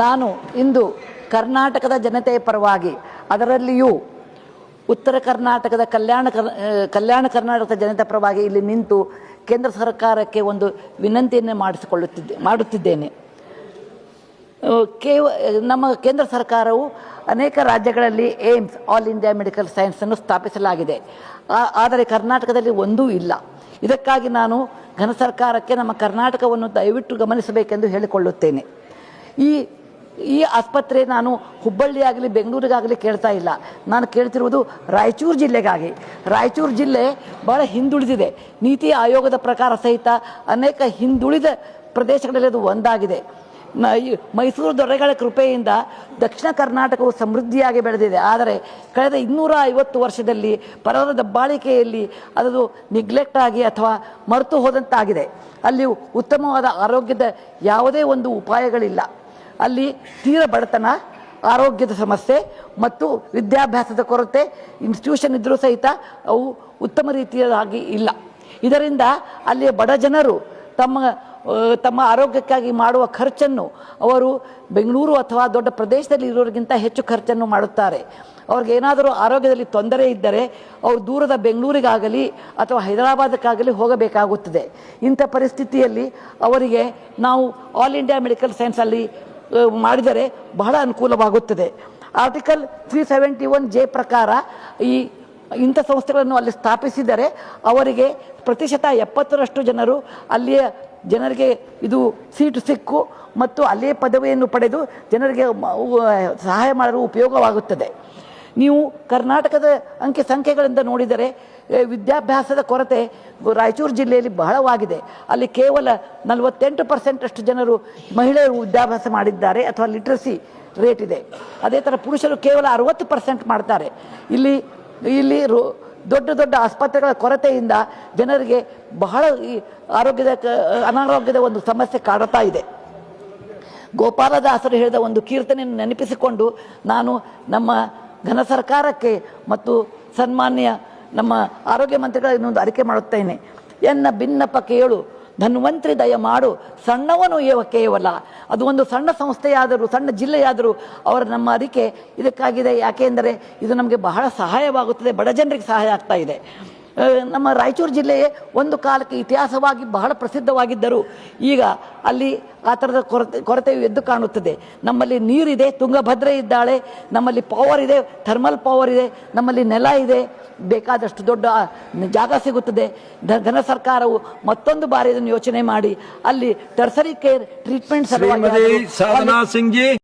ನಾನು ಇಂದು ಕರ್ನಾಟಕದ ಜನತೆಯ ಪರವಾಗಿ, ಅದರಲ್ಲಿಯೂ ಉತ್ತರ ಕರ್ನಾಟಕದ ಕಲ್ಯಾಣ ಕರ್ನಾಟಕದ ಜನತೆ ಪರವಾಗಿ ಇಲ್ಲಿ ನಿಂತು ಕೇಂದ್ರ ಸರ್ಕಾರಕ್ಕೆ ಒಂದು ವಿನಂತಿಯನ್ನು ಮಾಡುತ್ತಿದ್ದೇನೆ. ನಮ್ಮ ಕೇಂದ್ರ ಸರ್ಕಾರವು ಅನೇಕ ರಾಜ್ಯಗಳಲ್ಲಿ ಏಮ್ಸ್, ಆಲ್ ಇಂಡಿಯಾ ಮೆಡಿಕಲ್ ಸೈನ್ಸನ್ನು ಸ್ಥಾಪಿಸಲಾಗಿದೆ. ಆದರೆ ಕರ್ನಾಟಕದಲ್ಲಿ ಒಂದೂ ಇಲ್ಲ. ಇದಕ್ಕಾಗಿ ನಾನು ಘನ ಸರ್ಕಾರಕ್ಕೆ ನಮ್ಮ ಕರ್ನಾಟಕವನ್ನು ದಯವಿಟ್ಟು ಗಮನಿಸಬೇಕೆಂದು ಹೇಳಿಕೊಳ್ಳುತ್ತೇನೆ. ಈ ಆಸ್ಪತ್ರೆ ನಾನು ಹುಬ್ಬಳ್ಳಿಯಾಗಲಿ ಬೆಂಗಳೂರಿಗಾಗಲಿ ಕೇಳ್ತಾ ಇಲ್ಲ. ನಾನು ಕೇಳ್ತಿರುವುದು ರಾಯಚೂರು ಜಿಲ್ಲೆಗಾಗಿ. ರಾಯಚೂರು ಜಿಲ್ಲೆ ಬಹಳ ಹಿಂದುಳಿದಿದೆ. ನೀತಿ ಆಯೋಗದ ಪ್ರಕಾರ ಸಹಿತ ಅನೇಕ ಹಿಂದುಳಿದ ಪ್ರದೇಶಗಳಲ್ಲಿ ಅದು ಒಂದಾಗಿದೆ. ಮೈಸೂರು ದೊರೆಗಳ ಕೃಪೆಯಿಂದ ದಕ್ಷಿಣ ಕರ್ನಾಟಕವು ಸಮೃದ್ಧಿಯಾಗಿ ಬೆಳೆದಿದೆ. ಆದರೆ ಕಳೆದ 250 ವರ್ಷದಲ್ಲಿ ಪರರ ದಬ್ಬಾಳಿಕೆಯಲ್ಲಿ ಅದು ನೆಗ್ಲೆಕ್ಟ್ ಆಗಿ ಅಥವಾ ಮರೆತು ಹೋದಂತಾಗಿದೆ. ಅಲ್ಲಿ ಉತ್ತಮವಾದ ಆರೋಗ್ಯದ ಯಾವುದೇ ಒಂದು ಉಪಾಯಗಳಿಲ್ಲ. ಅಲ್ಲಿ ತೀರ ಬಡತನ, ಆರೋಗ್ಯದ ಸಮಸ್ಯೆ ಮತ್ತು ವಿದ್ಯಾಭ್ಯಾಸದ ಕೊರತೆ ಇನ್ಸ್ಟಿಟ್ಯೂಷನ್ ಇದ್ದರೂ ಸಹಿತ ಅವು ಉತ್ತಮ ರೀತಿಯಾಗಿ ಇಲ್ಲ. ಇದರಿಂದ ಅಲ್ಲಿಯ ಬಡ ಜನರು ತಮ್ಮ ಆರೋಗ್ಯಕ್ಕಾಗಿ ಮಾಡುವ ಖರ್ಚನ್ನು ಅವರು ಬೆಂಗಳೂರು ಅಥವಾ ದೊಡ್ಡ ಪ್ರದೇಶದಲ್ಲಿ ಇರೋರಿಗಿಂತ ಹೆಚ್ಚು ಖರ್ಚನ್ನು ಮಾಡುತ್ತಾರೆ. ಅವ್ರಿಗೇನಾದರೂ ಆರೋಗ್ಯದಲ್ಲಿ ತೊಂದರೆ ಇದ್ದರೆ ಅವರು ದೂರದ ಬೆಂಗಳೂರಿಗಾಗಲಿ ಅಥವಾ ಹೈದರಾಬಾದಕ್ಕಾಗಲಿ ಹೋಗಬೇಕಾಗುತ್ತದೆ. ಇಂಥ ಪರಿಸ್ಥಿತಿಯಲ್ಲಿ ಅವರಿಗೆ ನಾವು ಆಲ್ ಇಂಡಿಯಾ ಮೆಡಿಕಲ್ ಸೈನ್ಸಲ್ಲಿ ಮಾಡಿದರೆ ಬಹಳ ಅನುಕೂಲವಾಗುತ್ತದೆ. ಆರ್ಟಿಕಲ್ 371J ಪ್ರಕಾರ ಇಂಥ ಸಂಸ್ಥೆಗಳನ್ನು ಅಲ್ಲಿ ಸ್ಥಾಪಿಸಿದರೆ ಅವರಿಗೆ ಪ್ರತಿಶತ 70ರಷ್ಟು ಜನರು ಅಲ್ಲಿಯ ಜನರಿಗೆ ಇದು ಸೀಟು ಸಿಕ್ಕು ಮತ್ತು ಅಲ್ಲಿಯೇ ಪದವಿಯನ್ನು ಪಡೆದು ಜನರಿಗೆ ಸಹಾಯ ಮಾಡಲು ಉಪಯೋಗವಾಗುತ್ತದೆ. ನೀವು ಕರ್ನಾಟಕದ ಸಂಖ್ಯೆಗಳಿಂದ ನೋಡಿದರೆ ವಿದ್ಯಾಭ್ಯಾಸದ ಕೊರತೆ ರಾಯಚೂರು ಜಿಲ್ಲೆಯಲ್ಲಿ ಬಹಳವಾಗಿದೆ. ಅಲ್ಲಿ ಕೇವಲ 48% ಅಷ್ಟು ಜನರು ಮಹಿಳೆಯರು ವಿದ್ಯಾಭ್ಯಾಸ ಮಾಡಿದ್ದಾರೆ ಅಥವಾ ಲಿಟ್ರಸಿ ರೇಟ್ ಇದೆ. ಅದೇ ಥರ ಪುರುಷರು ಕೇವಲ 60% ಮಾಡ್ತಾರೆ. ಇಲ್ಲಿ ದೊಡ್ಡ ಆಸ್ಪತ್ರೆಗಳ ಕೊರತೆಯಿಂದ ಜನರಿಗೆ ಬಹಳ ಅನಾರೋಗ್ಯದ ಒಂದು ಸಮಸ್ಯೆ ಕಾಡುತ್ತಾ ಇದೆ. ಗೋಪಾಲದಾಸರು ಹೇಳಿದ ಒಂದು ಕೀರ್ತನೆಯನ್ನು ನೆನಪಿಸಿಕೊಂಡು ನಾನು ನಮ್ಮ ಘನ ಸರ್ಕಾರಕ್ಕೆ ಮತ್ತು ಸನ್ಮಾನ್ಯ ನಮ್ಮ ಆರೋಗ್ಯ ಮಂತ್ರಿಗಳ ಇನ್ನೊಂದು ಅರಿಕೆ ಮಾಡುತ್ತೇನೆ. ಎನ್ನ ಭಿನ್ನಪ ಕೇಳು ಧನ್ವಂತ್ರಿ ದಯ ಮಾಡು, ಸಣ್ಣವನು ಕೇವಲ. ಅದು ಒಂದು ಸಣ್ಣ ಸಂಸ್ಥೆಯಾದರೂ ಸಣ್ಣ ಜಿಲ್ಲೆಯಾದರೂ ಅವರ ನಮ್ಮ ಅರಿಕೆ ಇದಕ್ಕಾಗಿದೆ. ಯಾಕೆಂದರೆ ಇದು ನಮಗೆ ಬಹಳ ಸಹಾಯವಾಗುತ್ತದೆ, ಬಡ ಜನರಿಗೆ ಸಹಾಯ ಆಗ್ತಾ ಇದೆ. ನಮ್ಮ ರಾಯಚೂರು ಜಿಲ್ಲೆಯೇ ಒಂದು ಕಾಲಕ್ಕೆ ಇತಿಹಾಸವಾಗಿ ಬಹಳ ಪ್ರಸಿದ್ಧವಾಗಿದ್ದರು. ಈಗ ಅಲ್ಲಿ ಆ ಥರದ ಕೊರತೆಯು ಎದ್ದು ಕಾಣುತ್ತದೆ. ನಮ್ಮಲ್ಲಿ ನೀರಿದೆ, ತುಂಗಭದ್ರೆ ಇದ್ದಾಳೆ, ನಮ್ಮಲ್ಲಿ ಪವರ್ ಇದೆ, ಥರ್ಮಲ್ ಪವರ್ ಇದೆ, ನಮ್ಮಲ್ಲಿ ನೆಲ ಇದೆ, ಬೇಕಾದಷ್ಟು ದೊಡ್ಡ ಜಾಗ ಸಿಗುತ್ತದೆ. ಘನ ಸರ್ಕಾರವು ಮತ್ತೊಂದು ಬಾರಿ ಇದನ್ನು ಯೋಚನೆ ಮಾಡಿ ಅಲ್ಲಿ ಟರ್ಸರಿ ಕೇರ್ ಟ್ರೀಟ್ಮೆಂಟ್ ಸಲುವಾಗಿ